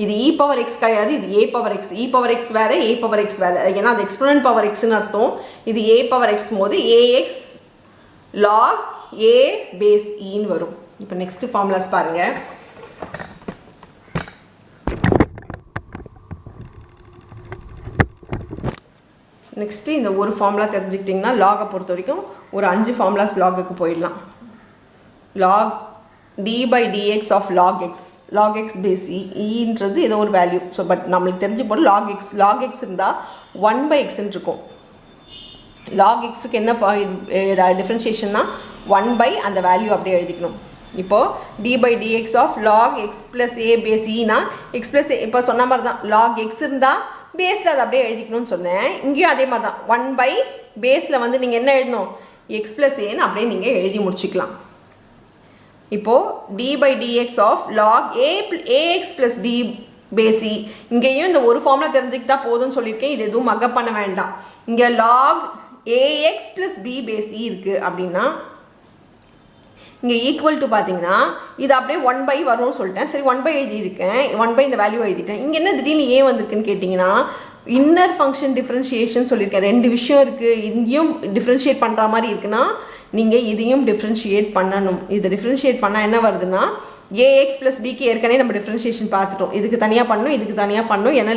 இது. e பவர் x கிடையாது, இது a power x. e power x வேறு, a பவர் x வேறு. ஏன்னா அது எக்ஸ்போனன்ட் பவர் xன்னு அர்த்தம். இது a பவர் x போது ax log a base e-ன்னு வரும். இப்போ நெக்ஸ்ட் ஃபார்முலாஸ் பாருங்கள். நெக்ஸ்ட்டு இந்த ஒரு ஃபார்முலா தெரிஞ்சுக்கிட்டிங்கன்னா லாகை பொறுத்த வரைக்கும் ஒரு 5 ஃபார்முலாஸ் லாகுக்கு போயிடலாம். Log d/dx of log x base ஈன்றது ஏதோ ஒரு வேல்யூ. ஸோ பட் நம்மளுக்கு தெரிஞ்சு போது log x இருந்தால் 1/xன்னு இருக்கும். log x-க்கு என்ன டிஃப்ரென்ஷியேஷன்னா 1/ அந்த வேல்யூ அப்படியே எழுதிக்கணும். இப்போது d/dx of log x plus a base ஈனா x plus a இப்போ சொன்ன மாதிரி தான். log x இருந்தால் பேஸில் அதை அப்படியே எழுதிக்கணும்னு சொன்னேன். இங்கேயும் அதே மாதிரி தான். 1/ பேஸில் வந்து நீங்கள் என்ன எழுதணும்? x plus aன்னு அப்படியே நீங்கள் எழுதி முடிச்சுக்கலாம். இப்போ d by dx of log ax plus b base e இங்கேயும் இந்த ஒரு ஃபார்முலா தெரிஞ்சுக்கிட்டா போதும்னு சொல்லியிருக்கேன். இது எதுவும் மக்கப் பண்ண வேண்டாம். இங்கே log ax plus b base e இருக்கு அப்படின்னா இங்கே ஈக்குவல் டு பார்த்தீங்கன்னா இது அப்படியே 1 by வரும்னு சொல்லிட்டேன். சரி 1 by எழுதியிருக்கேன், 1 by இந்த வேல்யூ எழுதிட்டேன். இங்கே என்ன திடீர்னு ஏ வந்திருக்குன்னு கேட்டிங்கன்னா இன்னர் ஃபங்க்ஷன் டிஃப்ரென்ஷியேஷன் சொல்லியிருக்கேன். ரெண்டு விஷயம் இருக்குது. இங்கேயும் டிஃப்ரென்ஷியேட் பண்ணுற மாதிரி இருக்குன்னா நீங்கள் இதையும் டிஃப்ரென்ஷியேட் பண்ணணும். இது டிஃப்ரென்ஷியேட் பண்ணால் என்ன வருதுன்னா ஏஎக்ஸ் ப்ளஸ் பிக்கு ஏற்கனவே நம்ம டிஃப்ரென்ஷியேஷன் பார்த்துட்டோம். இதுக்கு தனியாக பண்ணணும், இதுக்கு தனியாக பண்ணணும். ஏன்னா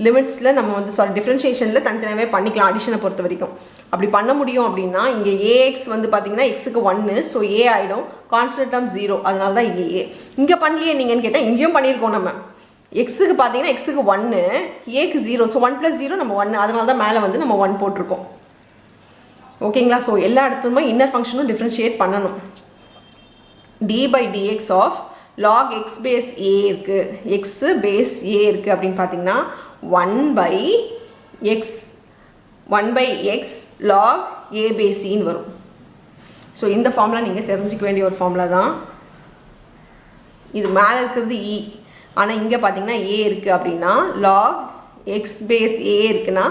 லிமிட்ஸில் நம்ம வந்து டிஃப்ரென்ஷியேஷனில் தனித்தனியாகவே பண்ணிக்கலாம் அடிஷனை பொறுத்த வரைக்கும். அப்படி பண்ண முடியும் அப்படின்னா இங்கே ஏஎக்ஸ் வந்து பார்த்தீங்கன்னா எக்ஸுக்கு 1, ஸோ ஏ ஆகிடும். கான்ஸ்டன்ட் டேர்ம் 0, அதனால தான் இங்கே ஏ. இங்கே பண்ணலையே நீங்கன்னு கேட்டால் இங்கேயும் பண்ணியிருக்கோம். நம்ம எக்ஸுக்கு பார்த்தீங்கன்னா எக்ஸுக்கு 1, ஏக்கு 0, ஸோ 1 + 0 நம்ம 1, அதனால தான் மேலே வந்து நம்ம 1 போட்டிருக்கோம். ஓகேங்களா? ஸோ எல்லா இடத்துலையுமே இன்னர் ஃபங்க்ஷனும் டிஃப்ரென்ஷியேட் பண்ணணும். d by dx of log x base a இருக்குது, x base a இருக்குது அப்படின்னு பார்த்தீங்கன்னா 1 by x log a base ன்னு வரும். ஸோ இந்த ஃபார்முலா நீங்கள் தெரிஞ்சிக்க வேண்டிய ஒரு ஃபார்முலா தான். இது மேலே இருக்கிறது e, ஆனால் இங்கே பார்த்தீங்கன்னா a இருக்குது அப்படின்னா log x base a இருக்குன்னா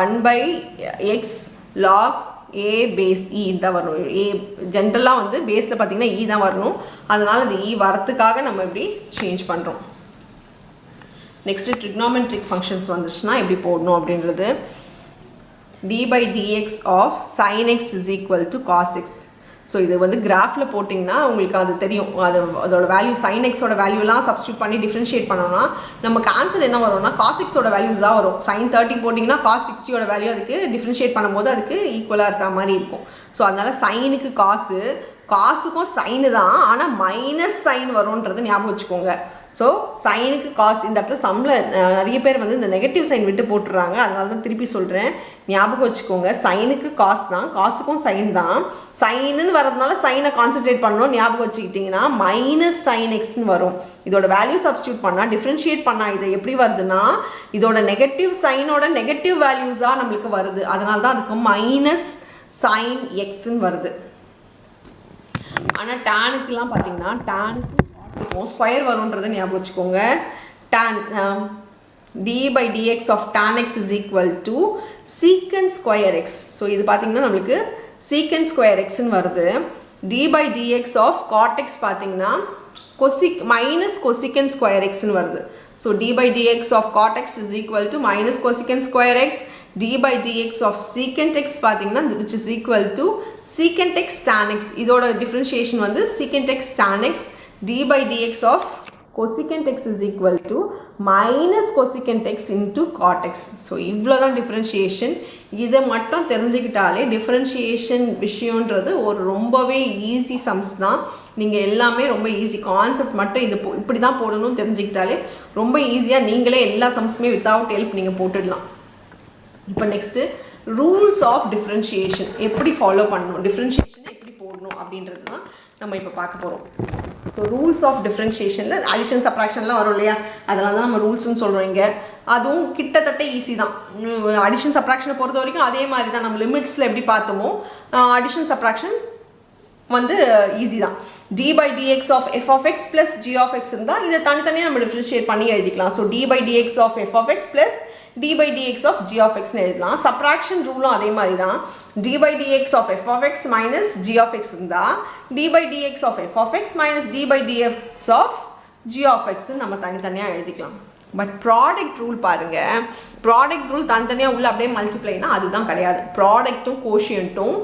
1 by x log a base e தான் வரணும். a ஜென்ரலாக வந்து பேஸில் பார்த்தீங்கன்னா e தான் வரணும். அதனால் இந்த e வரத்துக்காக நம்ம இப்படி சேஞ்ச் பண்ணுறோம். நெக்ஸ்ட்டு ட்ரிக்னாமெட்ரிக் ஃபங்க்ஷன்ஸ் வந்துச்சுன்னா எப்படி போடணும் அப்படின்றது d by dx of sin x is equal to cos x. So இது வந்து கிராஃபில் போட்டிங்கன்னா உங்களுக்கு அது தெரியும். அதோட வேல்யூ sin x-ஓட வேல்யூலாம் சப்ஸ்டியூட் பண்ணி டிஃப்ரென்ஷியேட் பண்ணோம்னா நமக்கு ஆன்சர் என்ன வரும்னா cos x-ஓட வேல்யூஸ் தான் வரும். sin 30 போட்டிங்கன்னா cos 60-ஓட வேல்யூ அதுக்கு டிஃப்ரென்ஷியேட் பண்ணும்போது அதுக்கு ஈக்குவலாக இருக்கிற மாதிரி இருக்கும். ஸோ அதனால் சைனுக்கு காசுக்கும் சைனு தான், ஆனால் மைனஸ் சைன் வரும்ன்றது ஞாபகம் வச்சுக்கோங்க. ஸோ சைனுக்கு காசு இந்த இடத்துல சம்மில் நிறைய பேர் வந்து இந்த நெகட்டிவ் சைன் விட்டு போட்டுடுறாங்க. அதனால தான் திருப்பி சொல்கிறேன், ஞாபகம் வச்சுக்கோங்க. சைனுக்கு காசு தான், காசுக்கும் சைன் தான். சைனுன்னு வரதுனால சைனை கான்சென்ட்ரேட் பண்ணணும். ஞாபகம் வச்சுக்கிட்டிங்கன்னா மைனஸ் சைன் எக்ஸ்ன்னு வரும். இதோட வேல்யூ சப்ஸ்டியூட் பண்ணால் டிஃப்ரென்ஷியேட் பண்ணால் இது எப்படி வருதுன்னா இதோட நெகட்டிவ் சைனோட நெகட்டிவ் வேல்யூஸாக நம்மளுக்கு வருது. அதனால தான் அதுக்கு மைனஸ் சைன் எக்ஸ்ன்னு வருது. ஆனால் டேனுக்குலாம் பார்த்தீங்கன்னா டேனுக்கு ஸ்கொயர் வரும்ன்றதை ஞாபகம் வச்சுக்கோங்க. tan d by dx of tan x is equal to secant square x. So இது பார்த்தீங்கன்னா நம்மளுக்கு secant square xன்னு வருது. d by dx of cot x பார்த்தீங்கன்னா minus cosecant square xன்னு வருது. So d by dx of cot x is equal to minus cosecant square x. d by dx of secant x பார்த்தீங்கன்னா which is equal to secant x tan x. இதோட differentiation வந்து secant x tan x. d by dx of cosecant x is equal to minus cosecant x into cot x. So இவ்வளோ தான் differentiation. இதை மட்டும் தெரிஞ்சுக்கிட்டாலே differentiation விஷயன்றது ஒரு ரொம்பவே easy sums தான். நீங்கள் எல்லாமே ரொம்ப ஈஸி கான்செப்ட் மட்டும் இது இப்படி தான் போடணும்னு தெரிஞ்சுக்கிட்டாலே ரொம்ப ஈஸியாக நீங்களே எல்லா சம்ஸுமே வித்தவுட் ஹெல்ப் நீங்கள் போட்டுடலாம். இப்போ நெக்ஸ்ட்டு ரூல்ஸ் ஆஃப் டிஃப்ரென்ஷியேஷன் எப்படி ஃபாலோ பண்ணணும், டிஃப்ரென்ஷியேஷன் எப்படி போடணும் அப்படின்றது தான் நம்ம இப்போ பார்க்க போகிறோம். ஸோ ரூல்ஸ் ஆஃப் டிஃப்ரென்ஷியேஷனில் அடிஷன் சப்ராக்ஷன்லாம் வரும் இல்லையா, அதெல்லாம் தான் நம்ம ரூல்ஸ்ன்னு சொல்கிறோம். இங்கே அதுவும் கிட்டத்தட்ட ஈஸி தான். அடிஷன் சப்ராக்ஷனை பொறுத்த வரைக்கும் அதே மாதிரி தான். நம்ம லிமிட்ஸில் எப்படி பார்த்தோமோ அடிஷன் சப்ராக்ஷன் வந்து ஈஸி தான். d by dx of f of x plus g of x இருந்தால் இதை தனித்தனியாக நம்ம டிஃப்ரென்ஷியேட் பண்ணி எழுதிக்கலாம். So d by dx of f of x plus d by dx of g of x எழுதலாம். Subtraction ரூலும் அதே மாதிரி தான். d by dx of f of x minus g of x இருந்தால் d by dx of f of x minus d by dx of g of x நம்ம தனித்தனியாக எழுதிக்கலாம். But product rule பாருங்கள், product rule தனித்தனியாக உள்ள அப்படியே மல்டிப்ளைனா அதுதான் கிடையாது. ப்ராடக்ட்டும் கோஷியன்ட்டும்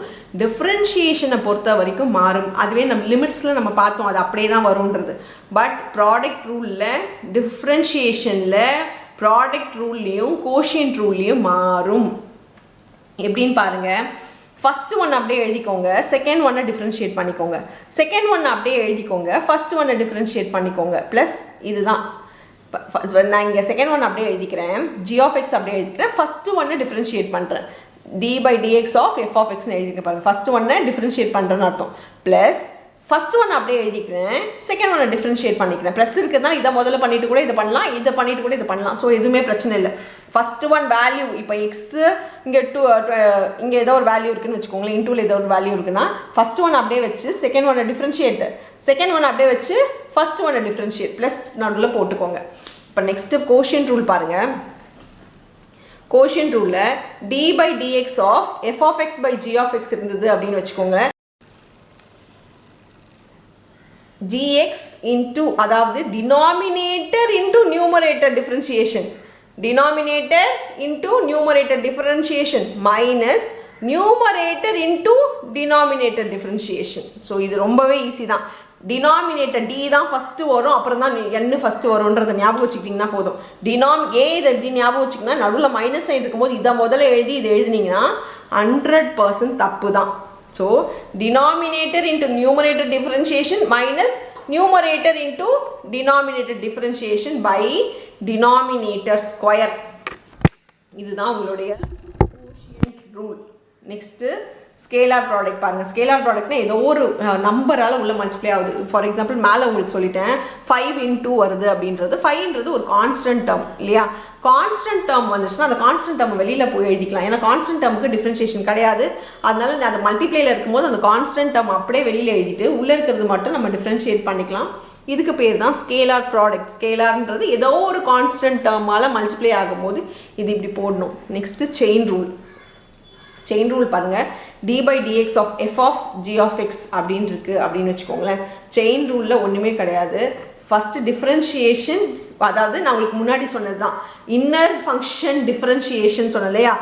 டிஃப்ரென்ஷியேஷனை பொறுத்த வரைக்கும் மாறும். அதுவே நம்ம லிமிட்ஸில் நம்ம பார்த்தோம் அது அப்படியே தான் வரும்ன்றது. பட் ப்ராடக்ட் ரூலில் டிஃப்ரென்ஷியேஷனில் ப்ராடக்ட் ரூல்லையும் கோஷியன்ட் ரூல்லையும் மாறும். எப்படின்னு பாருங்கள். ஃபஸ்ட்டு ஒன்று அப்படியே எழுதிக்கோங்க, செகண்ட் ஒன்னை டிஃப்ரென்ஷியேட் பண்ணிக்கோங்க. செகண்ட் ஒன்று அப்படியே எழுதிக்கோங்க, ஃபஸ்ட் ஒன்னை டிஃப்ரென்ஷியேட் பண்ணிக்கோங்க. ப்ளஸ் இதுதான் நான் இங்கே செகண்ட் ஒன் அப்படியே எழுதிக்கிறேன், g of x அப்படியே எழுதிக்கிறேன். ஃபஸ்ட்டு ஒன்னை டிஃப்ரென்ஷியேட் பண்ணுறேன், d by dx of f of xன்னு எழுதிக்க பாருங்கள். ஃபஸ்ட்டு ஒன்னை டிஃப்ரென்ஷியேட் பண்ணுறேன்னு அர்த்தம். ப்ளஸ் ஃபர்ஸ்ட் ஒன் அப்படியே எழுதிக்கிறேன், செகண்ட் ஒன்னை டிஃப்ரென்ஷியேட் பண்ணிக்கிறேன். ப்ளஸ் இருக்குதுன்னா இதை முதல்ல பண்ணிட்டு கூட இதை பண்ணலாம், இதை பண்ணிட்டு கூட இதை பண்ணலாம். ஸோ எதுவுமே பிரச்சனை இல்லை. ஃபர்ஸ்ட் ஒன் வேல்யூ இப்போ எக்ஸு இங்கே இங்கே ஏதோ ஒரு வேல்யூ இருக்குன்னு வச்சுக்கோங்களேன், இன்டூவில் ஏதோ ஒரு வேல்யூ இருக்குன்னா ஃபர்ஸ்ட் ஒன் அப்படியே வச்சு செகண்ட் ஒன்னை டிஃப்ரென்ஷியேட், செகண்ட் ஒன் அப்படியே வச்சு ஃபர்ஸ்ட் ஒன்னை டிஃப்ரென்ஷியேட், ப்ளஸ் நடுவில் போட்டுக்கோங்க. இப்போ நெக்ஸ்ட்டு கோஷியன்ட் ரூல் பாருங்கள். கோஷியன்ட் ரூலில் d by dx of f of x by g of x இருந்தது அப்படின்னு வச்சுக்கோங்க. gx into அதாவது denominator into numerator differentiation, denominator into numerator differentiation minus numerator into denominator differentiation. So இது ரொம்பவே easy தான். Denominator D தான் first வரும், அப்புறம் தான் என்ன ஃபஸ்ட்டு வரும்ன்றதை ஞாபகம் வச்சுக்கிட்டிங்கன்னா போதும். இதை எப்படி ஞாபகம் வச்சுக்கிங்கன்னா நடுவில் மைனஸ் சைன் இருக்கும்போது இதை முதல்ல எழுதி இதை எழுதினீங்கன்னா 100% தப்பு தான். So denominator into numerator differentiation minus numerator into denominator differentiation by denominator square. இதுதான் உங்களுடைய quotient rule. Next scalar product பாருங்கள். ஸ்கேலார் ப்ராடக்ட்னா ஏதோ ஒரு நம்பரால் உள்ள மல்டிப்ளை ஆகுது. ஃபார் எக்ஸாம்பிள் மேலே உங்களுக்கு சொல்லிட்டேன் 5 into வருது அப்படின்றது, 5ன்றது ஒரு கான்ஸ்டன்ட் டேர்ம் இல்லையா. கான்ஸ்டன்ட் டேர்ம் வந்துச்சுன்னா அந்த கான்ஸ்டன்ட் டேர்ம் வெளியில் போய் எழுதிக்கலாம். ஏன்னா கான்ஸ்டன்ட் டேர்முக்கு டிஃப்ரென்ஷியேஷன் கிடையாது. அதனால அந்த மல்டிப்ளையில் இருக்கும்போது அந்த கான்ஸ்டன்ட் டேர்ம் அப்படியே வெளியில் எழுதிட்டு உள்ளே இருக்கிறது மட்டும் நம்ம டிஃப்ரென்ஷியேட் பண்ணிக்கலாம். இதுக்கு பேர் தான் ஸ்கேலார் ப்ராடக்ட். ஸ்கேலார்ன்றது ஏதோ ஒரு கான்ஸ்டன்ட் டேர்மால் மல்டிப்ளை ஆகும்போது இது இப்படி போடணும். Next chain rule. Chain rule பாருங்கள். D by dx of f of g of x அப்படின்னு இருக்குது அப்படின்னு வச்சுக்கோங்களேன். செயின் ரூலில் ஒன்றுமே கிடையாது. ஃபஸ்ட்டு டிஃப்ரென்ஷியேஷன், அதாவது நான் உங்களுக்கு முன்னாடி சொன்னது தான் இன்னர் ஃபங்க்ஷன் டிஃப்ரென்ஷியேஷன் சொன்னேன் இல்லையா.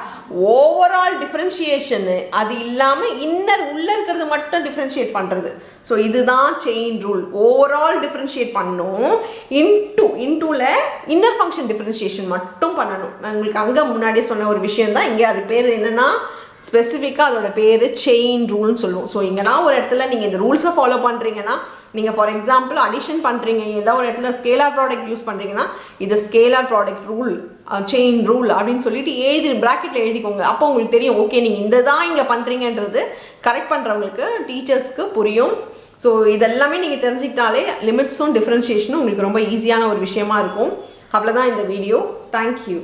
ஓவரால் டிஃப்ரென்ஷியேஷனு அது இல்லாமல் இன்னர் உள்ளே இருக்கிறது மட்டும் டிஃப்ரென்ஷியேட் பண்ணுறது. ஸோ இதுதான் செயின் ரூல். ஓவரால் டிஃப்ரென்ஷியேட் பண்ணணும், இன்டூவில் இன்னர் ஃபங்க்ஷன் டிஃப்ரென்ஷியேஷன் மட்டும் பண்ணணும். உங்களுக்கு அங்கே முன்னாடியே சொன்ன ஒரு விஷயம் தான். இங்கே அது பேர் என்னென்னா ஸ்பெசிஃபிக்காக அதோட பேர் செயின் ரூல்னு சொல்லுவோம். ஸோ இங்கேனா ஒரு இடத்துல நீங்கள் இந்த ரூல்ஸை ஃபாலோ பண்ணுறீங்கன்னா, நீங்கள் ஃபார் எக்ஸாம்பிள் அடிஷன் பண்ணுறீங்க, ஏதாவது ஒரு இடத்துல ஸ்கேலார் ப்ராடக்ட் யூஸ் பண்ணுறீங்கன்னா இது scalar product rule, chain rule அப்படின்னு சொல்லிட்டு ப்ராக்கெட்டில் எழுதிக்கோங்க. அப்போ உங்களுக்கு தெரியும், ஓகே நீங்கள் இந்த தான் இங்கே பண்ணுறீங்கன்றது கரெக்ட் பண்ணுறவங்களுக்கு டீச்சர்ஸ்க்கு புரியும். ஸோ இதெல்லாமே நீங்கள் தெரிஞ்சுக்கிட்டாலே லிமிட்ஸும் டிஃப்ரென்ஷியேஷனும் உங்களுக்கு ரொம்ப ஈஸியான ஒரு விஷயமா இருக்கும். அவ்வளோதான் இந்த வீடியோ. தேங்க்யூ.